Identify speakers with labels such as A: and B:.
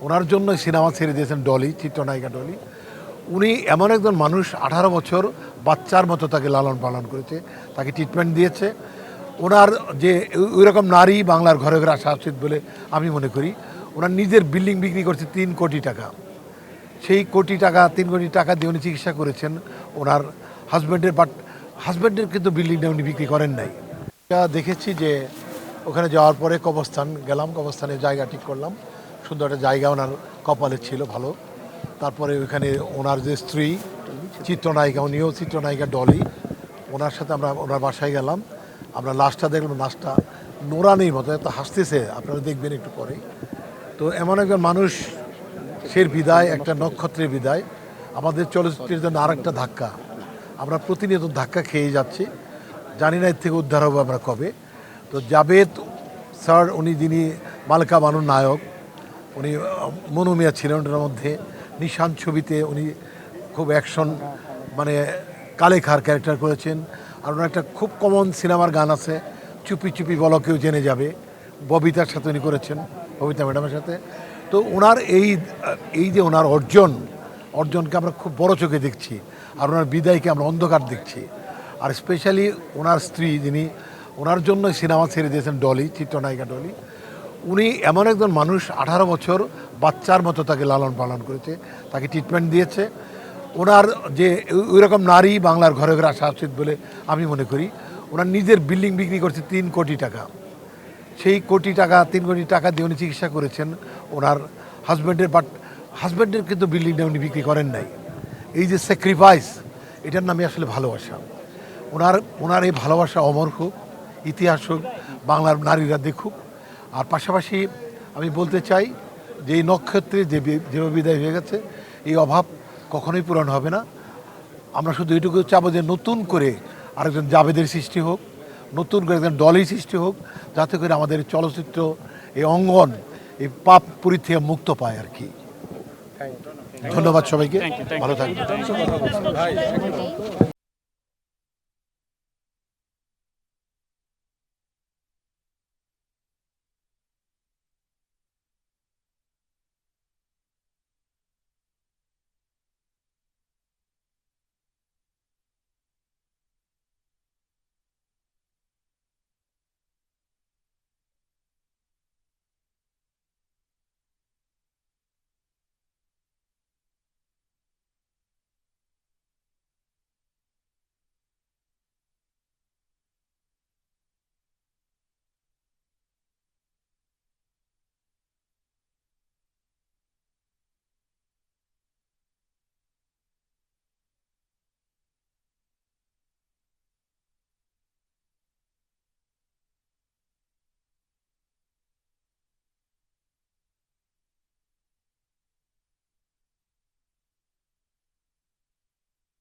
A: ওনার জন্য সিনেমা ছেড়ে দিয়েছেন ডলি, চিত্রনায়িকা ডলি। উনি এমন একজন মানুষ, 18 বছর বাচ্চার মতো তাকে লালন পালন করেছে, তাকে ট্রিটমেন্ট দিয়েছে। ওনার যে ওইরকম নারী বাংলার ঘরে ঘরে আসা উচিত বলে আমি মনে করি। ওনার নিজের বিল্ডিং বিক্রি করছে 3 কোটি টাকা। সেই 3 কোটি টাকা দিয়ে উনি চিকিৎসা করেছেন ওনার হাজব্যান্ডের, বাট হাজব্যান্ডের কিন্তু বিল্ডিংটা উনি বিক্রি করেন নাই। এটা দেখেছি যে ওখানে যাওয়ার পরে কবরস্থান গেলাম, কবরস্থানে জায়গা ঠিক করলাম, সুন্দর একটা জায়গা ওনার কপালে ছিল ভালো। তারপরে ওইখানে ওনার যে স্ত্রী চিত্রনায়িকা, উনিও চিত্রনায়িকা ডলি, ওনার সাথে আমরা ওনার বাসায় গেলাম। আমরা লাশটা দেখলাম, লাশটা নোরানির মতো এত হাসতেছে, আপনারা দেখবেন একটু পরে। তো এমন একজন মানুষ সের বিদায়, একটা নক্ষত্রের বিদায় আমাদের চলচ্চিত্রের জন্য আর একটা ধাক্কা। আমরা প্রতিনিয়ত ধাক্কা খেয়ে যাচ্ছি, জানি না এর থেকে উদ্ধার হবো আমরা কবে। তো জাভেদ স্যার, উনি যিনি মালকা বানুর নায়ক, উনি মনু মিয়া ছিলেন ওটার মধ্যে। নিশান ছবিতে উনি খুব অ্যাকশন, মানে কালেখার ক্যারেক্টার করেছেন। আর ওনার একটা খুব কমন সিনেমার গান আছে, চুপি চুপি বলো কেউ জেনে যাবে, ববিতার সাথে উনি করেছেন, ববিতা ম্যাডামের সাথে। তো ওনার এই যে ওনার অর্জনকে আমরা খুব বড় চোখে দেখছি, আর ওনার বিদায়কে আমরা অন্ধকার দেখছি। আর স্পেশালি ওনার স্ত্রী, যিনি ওনার জন্য সিনেমা ছেড়ে দিয়েছেন ডলি, চিত্রনায়িকা ডলি। উনি এমন একজন মানুষ, 18 বছর বাচ্চার মতো তাকে লালন পালন করেছে, তাকে ট্রিটমেন্ট দিয়েছে। ওনার যে ওইরকম নারী বাংলার ঘরে ঘরে আসা উচিত বলে আমি মনে করি। ওনার নিজের বিল্ডিং বিক্রি করছে 3 কোটি টাকা। সেই 3 কোটি টাকা দিয়ে উনি চিকিৎসা করেছেন ওনার হাজব্যান্ডের, বাট হাজব্যান্ডের কিন্তু বিল্ডিংটা উনি বিক্রি করেন নাই। এই যে স্যাক্রিফাইস, এটার নামে আসলে ভালোবাসা। ওনার এই ভালোবাসা অমর হোক, ইতিহাস হোক, বাংলার নারীরা দেখুক। আর পাশাপাশি আমি বলতে চাই যে এই নক্ষত্রে যেভাবে বিদায় হয়ে গেছে, এই অভাব কখনোই পূরণ হবে না। আমরা শুধু এটুকু চাবো যে নতুন করে আরেকজন জাভেদের সৃষ্টি হোক, নতুন করে একজন ডলি সৃষ্টি হোক, যাতে করে আমাদের চলচ্চিত্র এই অঙ্গন এই পাপ পুরী থেকে মুক্ত পায় আর কি। ধন্যবাদ সবাইকে, ভালো থাকবেন।